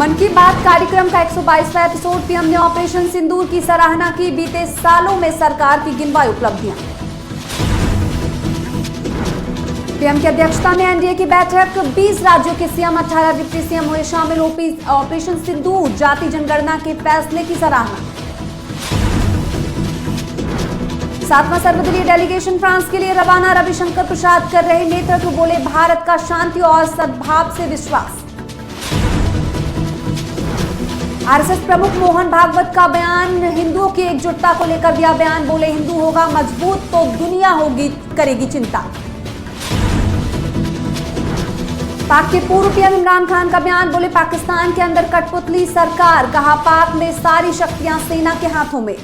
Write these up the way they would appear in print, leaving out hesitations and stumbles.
मन की बात कार्यक्रम का 122वां एपिसोड। पीएम ने ऑपरेशन सिंदूर की सराहना की। बीते सालों में सरकार की गिनवाई उपलब्धियां। पीएम की अध्यक्षता में एनडीए की बैठक। 20 राज्यों के सीएम 18 डिप्टी सीएम हुए शामिल। ऑपरेशन सिंदूर जाति जनगणना के फैसले की सराहना। 7वां सर्वदलीय डेलीगेशन फ्रांस के लिए रवाना। रविशंकर प्रसाद कर रहे नेतृत्व। बोले भारत का शांति और सद्भाव से विश्वास। आरएसएस प्रमुख मोहन भागवत का बयान। हिंदुओं की एकजुटता को लेकर दिया बयान। बोले हिंदू होगा मजबूत तो दुनिया होगी करेगी चिंता। पाक के पूर्व पीएम इमरान खान का बयान। बोले पाकिस्तान के अंदर कठपुतली सरकार। कहा पाक में सारी शक्तियां सेना के हाथों में।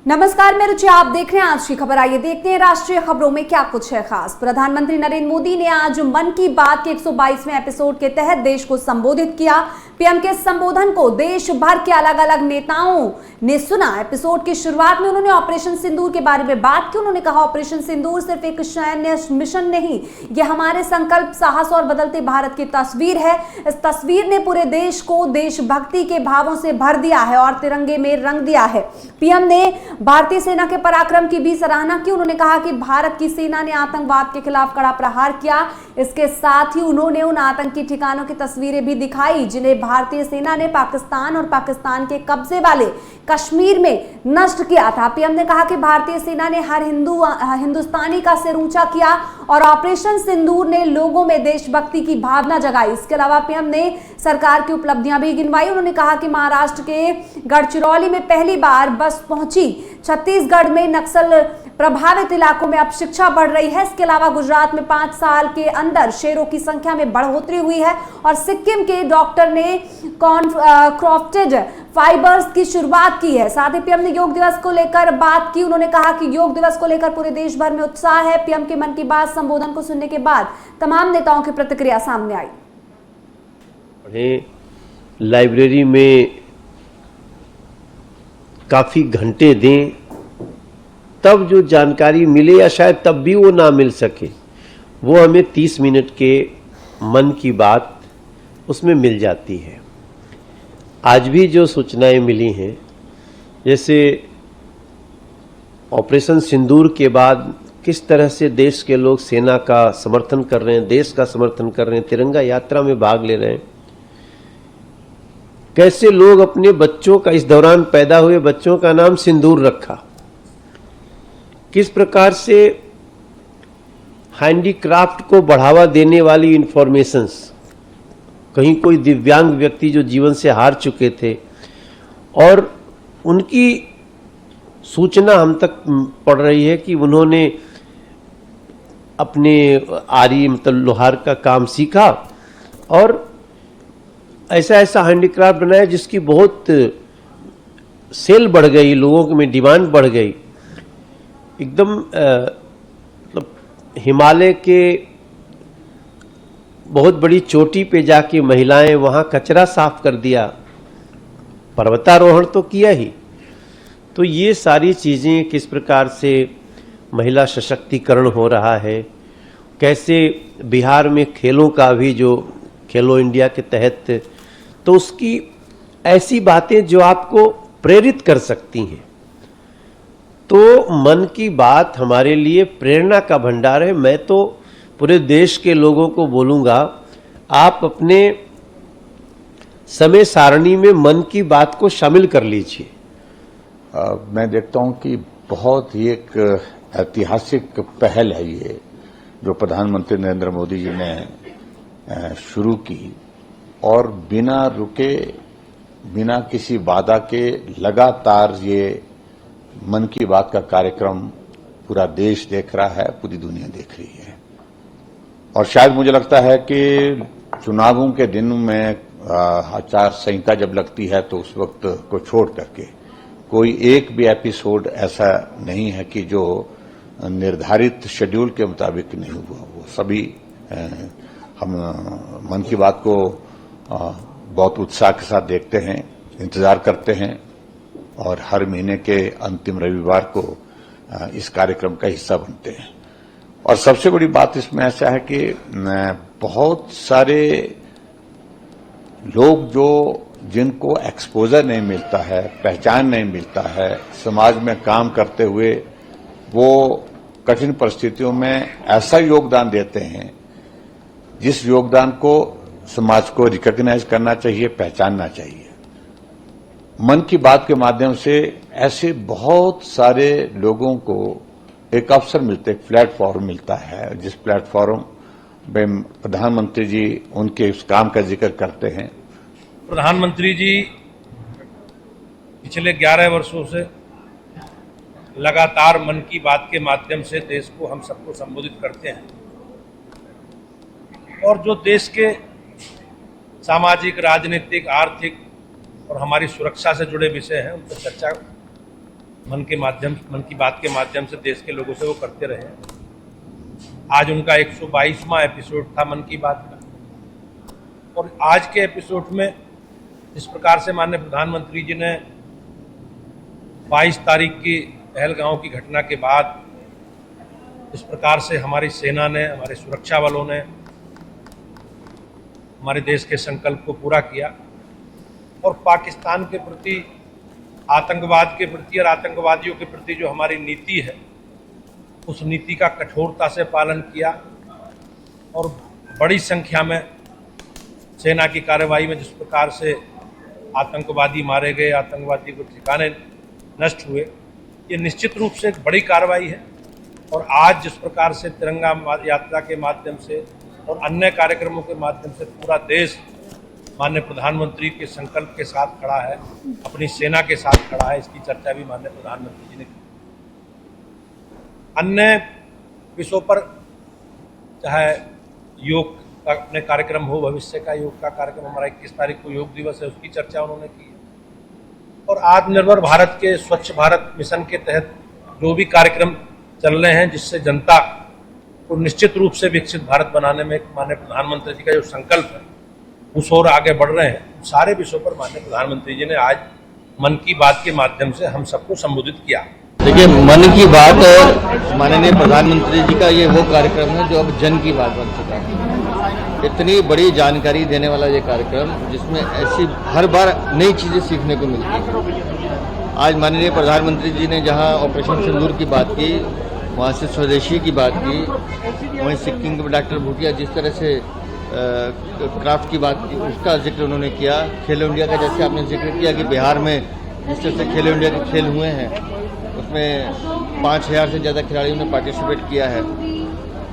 नमस्कार, मैं रुचि, आप देख रहे हैं आज की खबर। आइए देखते हैं राष्ट्रीय खबरों में क्या कुछ है खास। प्रधानमंत्री नरेंद्र मोदी ने आज मन की बात के 122वें एपिसोड के तहत देश को संबोधित किया। पीएम के संबोधन को देश भर के अलग अलग नेताओं ने सुना। एपिसोड की शुरुआत में उन्होंने ऑपरेशन सिंदूर के बारे में बात की। उन्होंने कहा ऑपरेशन सिंदूर सिर्फ एक सैन्य मिशन नहीं, यह हमारे संकल्प, साहस और बदलते भारत की तस्वीर है। इस तस्वीर ने पूरे देश को देशभक्ति के भावों से भर दिया है और तिरंगे में रंग दिया है। पीएम ने भारतीय सेना के पराक्रम की भी सराहना की। उन्होंने कहा कि भारत की सेना ने आतंकवाद के खिलाफ कड़ा प्रहार किया। इसके साथ ही उन्होंने उन आतंकी ठिकानों की तस्वीरें भी दिखाई जिन्हें भारतीय सेना ने पाकिस्तान और पाकिस्तान के कब्जे वाले कश्मीर में नष्ट किया था। पीएम ने कहा कि भारतीय सेना ने हर हिंदुस्तानी का सिर ऊंचा किया और ऑपरेशन सिंदूर ने लोगों में देशभक्ति की भावना जगाई। इसके अलावा पीएम ने सरकार की उपलब्धियां भी गिनवाई। उन्होंने कहा कि महाराष्ट्र के गढ़चिरौली में पहली बार बस पहुंची। छत्तीसगढ़ में नक्सल प्रभावित इलाकों में अब शिक्षा बढ़ रही है। इसके अलावा गुजरात में 5 साल के अंदर शेरों की संख्या में बढ़ोतरी हुई है और सिक्किम के डॉक्टर ने क्रॉफ्टेड फाइबर्स की शुरुआत की है। साथ ही पीएम ने योग दिवस को लेकर बात की। उन्होंने कहा कि योग दिवस को लेकर पूरे देश भर में उत्साह है। पीएम के मन की बात संबोधन को सुनने के बाद तमाम नेताओं की प्रतिक्रिया सामने आई। लाइब्रेरी में काफी घंटे दें तब जो जानकारी मिले, या शायद तब भी वो ना मिल सके, वो हमें 30 मिनट के मन की बात उसमें मिल जाती है। आज भी जो सूचनाएं मिली हैं, जैसे ऑपरेशन सिंदूर के बाद किस तरह से देश के लोग सेना का समर्थन कर रहे हैं, देश का समर्थन कर रहे हैं, तिरंगा यात्रा में भाग ले रहे हैं, कैसे लोग अपने बच्चों का, इस दौरान पैदा हुए बच्चों का नाम सिंदूर रखा, किस प्रकार से हैंडीक्राफ्ट को बढ़ावा देने वाली इंफॉर्मेशंस, कहीं कोई दिव्यांग व्यक्ति जो जीवन से हार चुके थे और उनकी सूचना हम तक पड़ रही है कि उन्होंने अपने आरी मतलब लोहार का काम सीखा और ऐसा ऐसा हैंडीक्राफ्ट बनाया जिसकी बहुत सेल बढ़ गई, लोगों में डिमांड बढ़ गई। एकदम मतलब हिमालय के बहुत बड़ी चोटी पे जाके महिलाएं वहाँ कचरा साफ कर दिया, पर्वतारोहण तो किया ही। तो ये सारी चीज़ें किस प्रकार से महिला सशक्तिकरण हो रहा है, कैसे बिहार में खेलों का भी जो खेलो इंडिया के तहत, तो उसकी ऐसी बातें जो आपको प्रेरित कर सकती हैं। तो मन की बात हमारे लिए प्रेरणा का भंडार है। मैं तो पूरे देश के लोगों को बोलूँगा, आप अपने समय सारणी में मन की बात को शामिल कर लीजिए। मैं देखता हूं कि बहुत ही एक ऐतिहासिक पहल है ये जो प्रधानमंत्री नरेंद्र मोदी जी ने शुरू की और बिना रुके, बिना किसी बाधा के लगातार ये मन की बात का कार्यक्रम पूरा देश देख रहा है, पूरी दुनिया देख रही है। और शायद मुझे लगता है कि चुनावों के दिन में आचार संहिता जब लगती है तो उस वक्त को छोड़ करके कोई एक भी एपिसोड ऐसा नहीं है कि जो निर्धारित शेड्यूल के मुताबिक नहीं हुआ। वो सभी हम मन की बात को बहुत उत्साह के साथ देखते हैं, इंतजार करते हैं और हर महीने के अंतिम रविवार को इस कार्यक्रम का हिस्सा बनते हैं। और सबसे बड़ी बात इसमें ऐसा है कि बहुत सारे लोग जिनको एक्सपोजर नहीं मिलता है, पहचान नहीं मिलता है, समाज में काम करते हुए वो कठिन परिस्थितियों में ऐसा योगदान देते हैं जिस योगदान को समाज को रिकॉग्नाइज करना चाहिए, पहचानना चाहिए। मन की बात के माध्यम से ऐसे बहुत सारे लोगों को एक अवसर मिलता है, एक प्लेटफॉर्म मिलता है, जिस प्लेटफॉर्म में प्रधानमंत्री जी उनके उस काम का जिक्र करते हैं। प्रधानमंत्री जी पिछले 11 वर्षों से लगातार मन की बात के माध्यम से देश को, हम सबको संबोधित करते हैं और जो देश के सामाजिक, राजनीतिक, आर्थिक और हमारी सुरक्षा से जुड़े विषय हैं उन पर चर्चा मन की बात के माध्यम से देश के लोगों से वो करते रहे हैं। आज उनका 122वां एपिसोड था मन की बात का और आज के एपिसोड में जिस प्रकार से माननीय प्रधानमंत्री जी ने 22 तारीख की पहलगांव की घटना के बाद इस प्रकार से हमारी सेना ने, हमारे सुरक्षा बलों ने हमारे देश के संकल्प को पूरा किया और पाकिस्तान के प्रति, आतंकवाद के प्रति और आतंकवादियों के प्रति जो हमारी नीति है उस नीति का कठोरता से पालन किया और बड़ी संख्या में सेना की कार्रवाई में जिस प्रकार से आतंकवादी मारे गए, आतंकवादी को ठिकाने नष्ट हुए, ये निश्चित रूप से एक बड़ी कार्रवाई है। और आज जिस प्रकार से तिरंगा यात्रा के माध्यम से और अन्य कार्यक्रमों के माध्यम से पूरा देश माननीय प्रधानमंत्री के संकल्प के साथ खड़ा है, अपनी सेना के साथ खड़ा है, इसकी चर्चा भी माननीय प्रधानमंत्री जी ने की। अन्य विषयों पर चाहे योग का अपने कार्यक्रम हो, भविष्य का योग का कार्यक्रम, हमारा 21 तारीख को योग दिवस है, उसकी चर्चा उन्होंने की और आत्मनिर्भर भारत के स्वच्छ भारत मिशन के तहत जो भी कार्यक्रम चल रहे हैं जिससे जनता को निश्चित रूप से विकसित भारत बनाने में माननीय प्रधानमंत्री जी का जो संकल्प है उस ओर आगे बढ़ रहे हैं, सारे विषयों पर माननीय प्रधानमंत्री जी ने आज मन की बात के माध्यम से हम सबको संबोधित किया। देखिए, मन की बात माननीय प्रधानमंत्री जी का ये वो कार्यक्रम है जो अब जन की बात बन चुका है। इतनी बड़ी जानकारी देने वाला ये कार्यक्रम जिसमें ऐसी हर बार नई चीज़ें सीखने को मिलती हैं। आज माननीय प्रधानमंत्री जी ने जहां ऑपरेशन सिंदूर की बात की, वहां से स्वदेशी की बात की, वहीं सिक्किम के डॉक्टर भूटिया जिस तरह से क्राफ्ट की बात की उसका जिक्र उन्होंने किया। खेलो इंडिया का जैसे आपने जिक्र किया कि बिहार में जिस तरह से खेलो इंडिया के खेल हुए हैं उसमें 5000 से ज़्यादा खिलाड़ियों ने पार्टिसिपेट किया है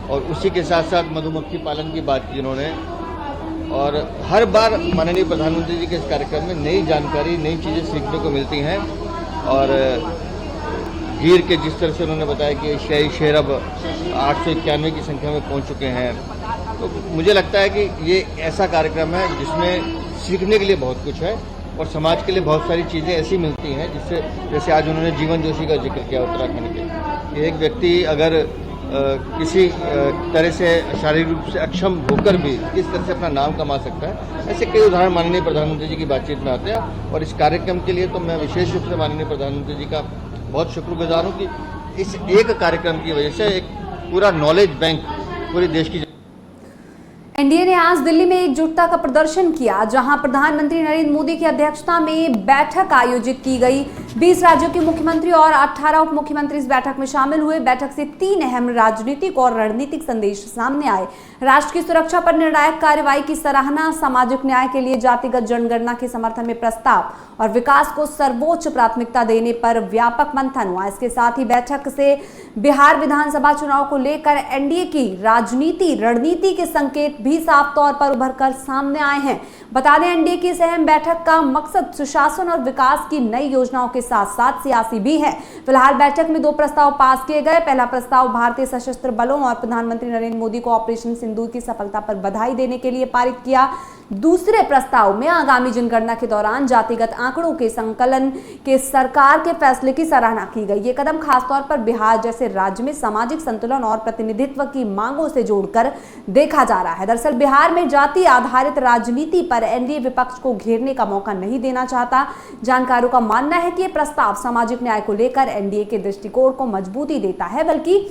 और उसी के साथ साथ मधुमक्खी पालन की बात की उन्होंने। और हर बार माननीय प्रधानमंत्री जी के इस कार्यक्रम में नई जानकारी, नई चीज़ें सीखने को मिलती हैं। और गिर के जिस तरह से उन्होंने बताया कि एशियाई शेर अब 891 की संख्या में पहुंच चुके हैं, तो मुझे लगता है कि ये ऐसा कार्यक्रम है जिसमें सीखने के लिए बहुत कुछ है और समाज के लिए बहुत सारी चीज़ें ऐसी मिलती हैं जिससे, जैसे आज उन्होंने जीवन जोशी का जिक्र किया उत्तराखंड के, कि एक व्यक्ति अगर किसी तरह से शारीरिक रूप से अक्षम होकर भी किस तरह से अपना नाम कमा सकता है, ऐसे कई उदाहरण माननीय प्रधानमंत्री जी की बातचीत में आते हैं। और इस कार्यक्रम के लिए तो मैं विशेष रूप से माननीय प्रधानमंत्री जी का बहुत शुक्रगुजार हूँ कि इस एक कार्यक्रम की वजह से एक पूरा नॉलेज बैंक पूरे देश की। एनडीए ने आज दिल्ली में एकजुटता का प्रदर्शन किया, जहां प्रधानमंत्री नरेंद्र मोदी की अध्यक्षता में बैठक आयोजित की गई। 20 राज्यों के मुख्यमंत्री और 18 उप मुख्यमंत्री इस बैठक में शामिल हुए। बैठक से 3 अहम राजनीतिक और रणनीतिक संदेश सामने आए। राष्ट्र की सुरक्षा पर निर्णायक कार्रवाई की सराहना, सामाजिक न्याय के लिए जातिगत जनगणना के समर्थन में प्रस्ताव और विकास को सर्वोच्च प्राथमिकता देने पर व्यापक मंथन हुआ। इसके साथ ही बैठक से बिहार विधानसभा चुनाव को लेकर एनडीए की रणनीति के संकेत भी साफ तौर पर उभर कर सामने आए हैं। बता दें, एनडीए की इस अहम बैठक का मकसद सुशासन और विकास की नई योजनाओं के साथ साथ सियासी भी है। फिलहाल बैठक में 2 प्रस्ताव पास किए गए। पहला प्रस्ताव भारतीय सशस्त्र बलों और प्रधानमंत्री नरेंद्र मोदी को ऑपरेशन सिंदूर की सफलता पर बधाई देने के लिए पारित किया। दूसरे प्रस्ताव में आगामी जनगणना के दौरान जातिगत आंकड़ों के संकलन के सरकार के फैसले की सराहना की गई। ये कदम खासतौर पर बिहार जैसे राज्य में सामाजिक संतुलन और प्रतिनिधित्व की मांगों से जोड़कर देखा जा रहा है। दरअसल बिहार में जाति आधारित राजनीति पर एनडीए विपक्ष को घेरने का मौका नहीं देना चाहता। जानकारों का मानना है कि यह प्रस्ताव सामाजिक न्याय को लेकर एनडीए के दृष्टिकोण को मजबूती देता है, बल्कि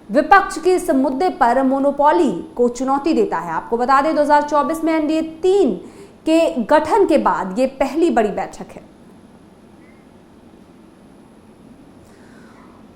विपक्ष की इस मुद्दे पर मोनोपोली को चुनौती देता है। आपको बता दें 2024 में एनडीए 3 के गठन के बाद ये पहली बड़ी बैठक है।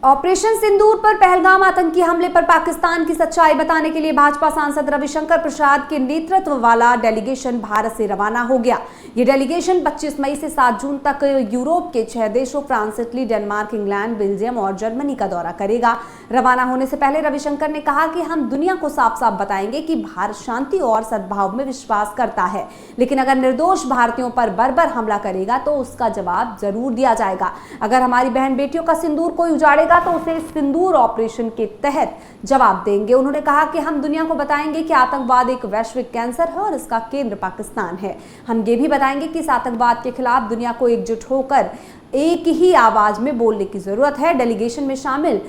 ऑपरेशन सिंदूर पर पहलगाम आतंकी हमले पर पाकिस्तान की सच्चाई बताने के लिए भाजपा सांसद रविशंकर प्रसाद के नेतृत्व वाला डेलीगेशन भारत से रवाना हो गया। ये डेलीगेशन 25 मई से 7 जून तक यूरोप के 6 देशों France, Italy, Denmark, England, Belgium और जर्मनी का दौरा करेगा। रवाना होने से पहले रविशंकर ने कहा कि हम दुनिया को साफ साफ बताएंगे कि भारत शांति और सद्भाव में विश्वास करता है, लेकिन अगर निर्दोष भारतीयों पर बर्बर हमला करेगा तो उसका जवाब जरूर दिया जाएगा। अगर हमारी बहन बेटियों का सिंदूर कोई उजाड़ेगा तो उसे सिंदूर ऑपरेशन के तहत जवाब देंगे। उन्होंने कहा कि हम दुनिया को बताएंगे कि आतंकवाद एक वैश्विक कैंसर है और इसका केंद्र पाकिस्तान है। हम ये भी बताएंगे कि इस आतंकवाद के खिलाफ दुनिया को एकजुट होकर एक ही आवाज में बोलने की जरूरत है। डेलीगेशन में शामिल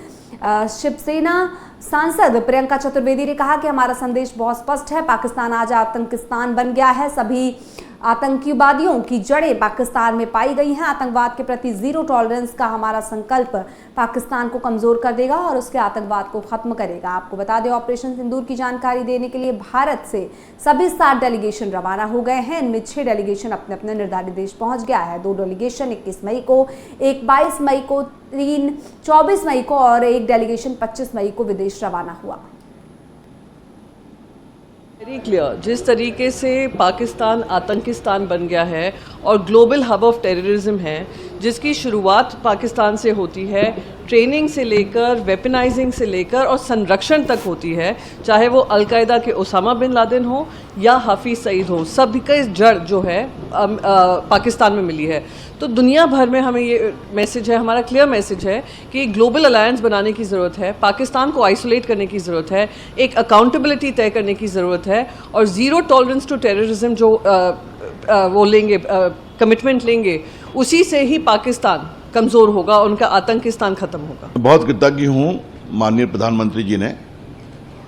शिवसेना सांसद प्रियंका चतुर्वेदी ने कहा कि हमारा संदेश बहुत स्पष्ट है, पाकिस्तान आज आतंकिस्तान बन गया है। सभी आतंकवादियों की जड़ें पाकिस्तान में पाई गई हैं। आतंकवाद के प्रति जीरो टॉलरेंस का हमारा संकल्प पाकिस्तान को कमजोर कर देगा और उसके आतंकवाद को खत्म करेगा। आपको बता दें ऑपरेशन सिंदूर की जानकारी देने के लिए भारत से सभी 7 डेलीगेशन रवाना हो गए हैं। इनमें 6 डेलीगेशन अपने अपने निर्धारित देश पहुंच गया है। 2 डेलीगेशन 21 मई को, एक 22 मई को, 3 24 मई को और एक डेलीगेशन 25 मई को विदेश रवाना हुआ। वेरी क्लियर, जिस तरीके से पाकिस्तान आतंकिस्तान बन गया है और ग्लोबल हब ऑफ टेररिज्म है, जिसकी शुरुआत पाकिस्तान से होती है, ट्रेनिंग से लेकर वेपनाइजिंग से लेकर और संरक्षण तक होती है, चाहे वो अलकायदा के ओसामा बिन लादेन हो या हाफिज सईद हो, सभी का इस जड़ जो है पाकिस्तान में मिली है। तो दुनिया भर में हमें ये मैसेज है, हमारा क्लियर मैसेज है कि ग्लोबल अलायंस बनाने की ज़रूरत है, पाकिस्तान को आइसोलेट करने की ज़रूरत है, एक अकाउंटेबिलिटी तय करने की ज़रूरत है और ज़ीरो टॉलरेंस टू टेररिज्म जो वो लेंगे, कमिटमेंट लेंगे, उसी से ही पाकिस्तान कमज़ोर होगा, उनका आतंकिस्तान ख़त्म होगा। बहुत कृतज्ञ हूँ माननीय प्रधानमंत्री जी ने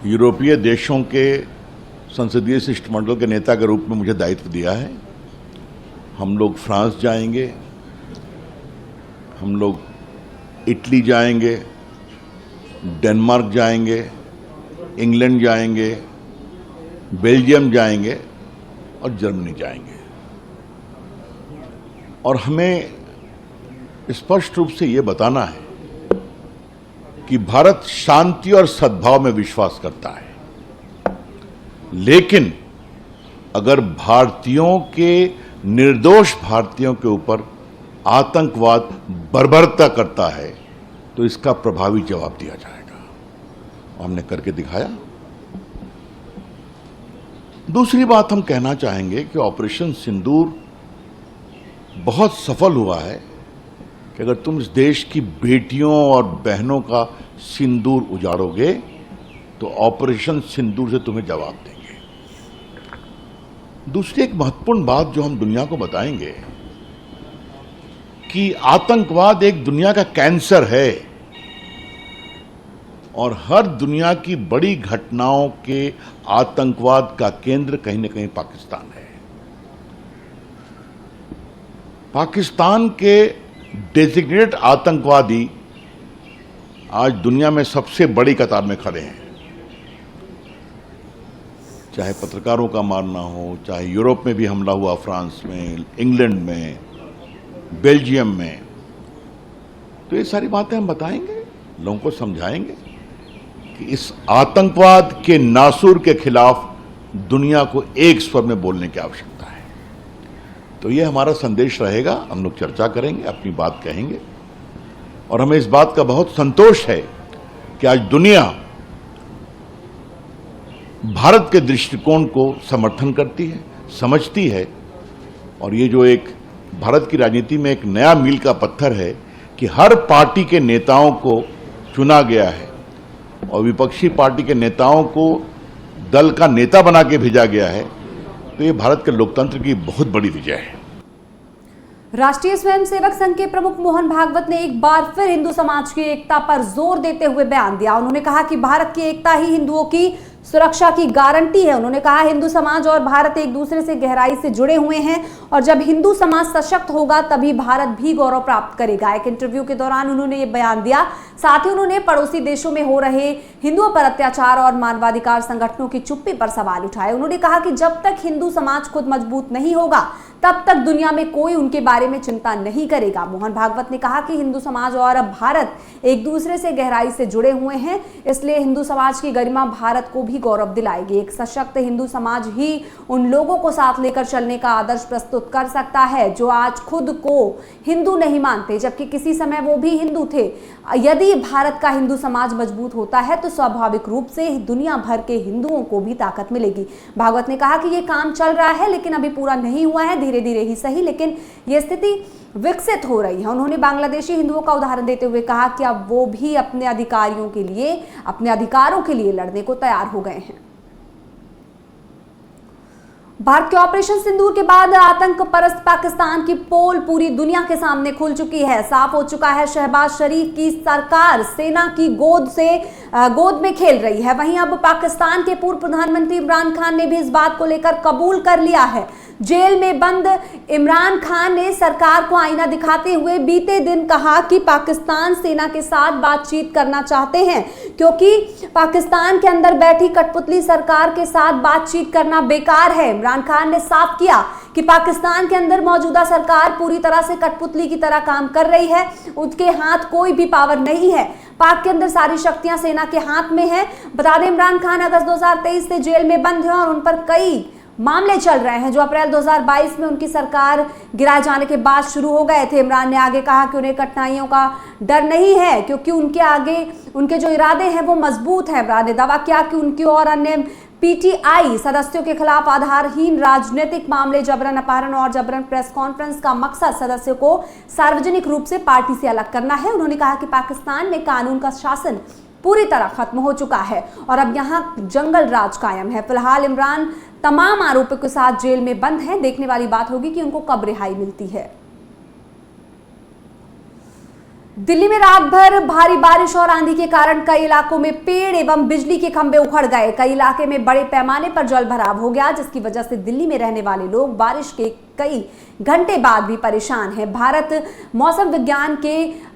यूरोपीय देशों के संसदीय शिष्टमंडल के नेता के रूप में मुझे दायित्व दिया है। हम लोग फ्रांस जाएंगे, हम लोग इटली जाएंगे, डेनमार्क जाएंगे, इंग्लैंड जाएंगे, बेल्जियम जाएंगे और जर्मनी जाएंगे। और हमें स्पष्ट रूप से ये बताना है कि भारत शांति और सद्भाव में विश्वास करता है, लेकिन अगर भारतीयों के, निर्दोष भारतीयों के ऊपर आतंकवाद बर्बरता करता है तो इसका प्रभावी जवाब दिया जाएगा। हमने करके दिखाया। दूसरी बात हम कहना चाहेंगे कि ऑपरेशन सिंदूर बहुत सफल हुआ है कि अगर तुम इस देश की बेटियों और बहनों का सिंदूर उजाड़ोगे तो ऑपरेशन सिंदूर से तुम्हें जवाब देंगे। दूसरी एक महत्वपूर्ण बात जो हम दुनिया को बताएंगे कि आतंकवाद एक दुनिया का कैंसर है और हर दुनिया की बड़ी घटनाओं के आतंकवाद का केंद्र कहीं न कहीं पाकिस्तान है। पाकिस्तान के डेजिग्नेटेड आतंकवादी आज दुनिया में सबसे बड़ी कतार में खड़े हैं। चाहे पत्रकारों का मारना हो, चाहे यूरोप में भी हमला हुआ, फ्रांस में, इंग्लैंड में, बेल्जियम में, तो ये सारी बातें हम बताएंगे, लोगों को समझाएंगे कि इस आतंकवाद के नासूर के खिलाफ दुनिया को एक स्वर में बोलने की आवश्यकता है। तो ये हमारा संदेश रहेगा। हम लोग चर्चा करेंगे, अपनी बात कहेंगे और हमें इस बात का बहुत संतोष है कि आज दुनिया भारत के दृष्टिकोण को समर्थन करती है, समझती है और ये जो एक भारत की राजनीति में एक नया मील का पत्थर है कि हर पार्टी के नेताओं को चुना गया है और विपक्षी पार्टी के नेताओं को दल का नेता बना के भेजा गया है, तो ये भारत के लोकतंत्र की बहुत बड़ी विजय है। राष्ट्रीय स्वयंसेवक संघ के प्रमुख मोहन भागवत ने एक बार फिर हिंदू समाज की एकता पर जोर देते हुए बयान दिया। उन्होंने कहा कि भारत की एकता ही हिंदुओं की सुरक्षा की गारंटी है। उन्होंने कहा हिंदू समाज और भारत एक दूसरे से गहराई से जुड़े हुए हैं और जब हिंदू समाज सशक्त होगा तभी भारत भी गौरव प्राप्त करेगा। एक इंटरव्यू के दौरान उन्होंने ये बयान दिया। साथ ही उन्होंने पड़ोसी देशों में हो रहे हिंदुओं पर अत्याचार और मानवाधिकार संगठनों की चुप्पी पर सवाल उठाए। उन्होंने कहा कि जब तक हिंदू समाज खुद मजबूत नहीं होगा तब तक दुनिया में कोई उनके बारे में चिंता नहीं करेगा। मोहन भागवत ने कहा कि हिंदू समाज और भारत एक दूसरे से गहराई से जुड़े हुए हैं, इसलिए हिंदू समाज की गरिमा भारत को भी गौरव दिलाएगी। एक सशक्त हिंदू समाज ही उन लोगों को साथ लेकर चलने का आदर्श प्रस्तुत कर सकता है जो आज खुद को हिंदू नहीं मानते जबकि किसी समय वो भी हिंदू थे। यदि भारत का हिंदू समाज मजबूत होता है तो स्वाभाविक रूप से दुनिया भर के हिंदुओं को भी ताकत मिलेगी। भागवत ने कहा कि ये काम चल रहा है लेकिन अभी पूरा नहीं हुआ है, धीरे धीरे ही सही लेकिन ये स्थिति विकसित हो रही है। उन्होंने बांग्लादेशी हिंदुओं का उदाहरण देते हुए कहा कि अब वो भी अपने अधिकारों के लिए लड़ने को तैयार हो गए हैं। भारत के ऑपरेशन सिंदूर के बाद आतंक परस्त पाकिस्तान की पोल पूरी दुनिया के सामने खुल चुकी है। साफ हो चुका है शहबाज शरीफ की सरकार सेना की गोद में खेल रही है। वहीं अब पाकिस्तान के पूर्व प्रधानमंत्री इमरान खान ने भी इस बात को लेकर कबूल कर लिया है। जेल में बंद इमरान खान ने सरकार को आईना दिखाते हुए बीते दिन कहा कि पाकिस्तान सेना के साथ बातचीत करना चाहते हैं क्योंकि पाकिस्तान के अंदर बैठी कठपुतली सरकार के साथ बातचीत करना बेकार है। इमरान खान ने साफ किया कि पाकिस्तान के अंदर मौजूदा सरकार पूरी तरह से कठपुतली की तरह काम कर रही है, उसके हाथ कोई भी पावर नहीं है। पाक के अंदर सारी शक्तियां सेना के हाथ में है। बता दें इमरान खान अगस्त 2023 से जेल में बंद हैं और उन पर कई मामले चल रहे हैं जो अप्रैल 2022 में उनकी सरकार गिराए जाने के बाद शुरू हो गए थे। इमरान ने आगे कहा कि उन्हें कठिनाइयों का डर नहीं है क्योंकि उनके जो इरादे हैं वो मजबूत हैं। इमरान ने दावा किया कि उनकी और अन्य पीटीआई सदस्यों के खिलाफ आधारहीन राजनीतिक मामले, जबरन अपहरण और जबरन प्रेस कॉन्फ्रेंस का मकसद सदस्यों को सार्वजनिक रूप से पार्टी से अलग करना है। उन्होंने कहा कि पाकिस्तान में कानून का शासन पूरी तरह खत्म हो चुका है और अब यहां जंगल राज कायम है। फिलहाल इमरान तमाम आरोपियों के साथ जेल में बंद हैं। देखने वाली बात होगी कि उनको कब रिहाई मिलती है। दिल्ली में रात भर भारी बारिश और आंधी के कारण कई इलाकों में पेड़ एवं बिजली के खंभे उखड़ गए। कई इलाके में बड़े पैमाने पर जल भराव हो गया जिसकी वजह से दिल्ली में रहने वाले लोग बारिश के कई घंटे बाद भी परेशान हैं। भारत मौसम विज्ञान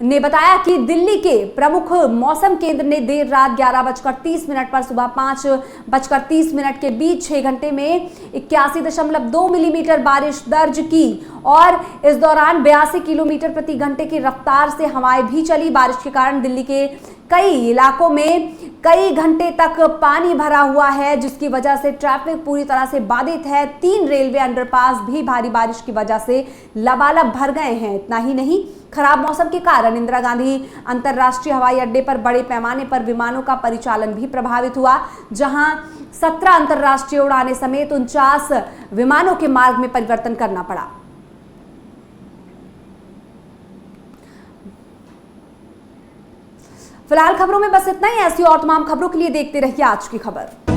ने बताया कि दिल्ली के प्रमुख मौसम केंद्र ने देर रात 11:30 पर सुबह 5:30 के बीच 6 घंटे में 81.2 मिलीमीटर बारिश दर्ज की और इस दौरान 82 किलोमीटर प्रति घंटे की रफ्तार से हवाएं भी चली। बारिश के कारण दिल्ली के कई इलाकों में कई घंटे तक पानी भरा हुआ है जिसकी वजह से ट्रैफिक पूरी तरह से बाधित है। 3 रेलवे अंडरपास भी भारी बारिश की वजह से लबालब भर गए हैं। इतना ही नहीं, खराब मौसम के कारण इंदिरा गांधी अंतर्राष्ट्रीय हवाई अड्डे पर बड़े पैमाने पर विमानों का परिचालन भी प्रभावित हुआ, जहां 17 अंतर्राष्ट्रीय उड़ानें समेत 49 विमानों के मार्ग में परिवर्तन करना पड़ा। फिलहाल खबरों में बस इतना ही। ऐसी और तमाम खबरों के लिए देखते रहिए आज की खबर।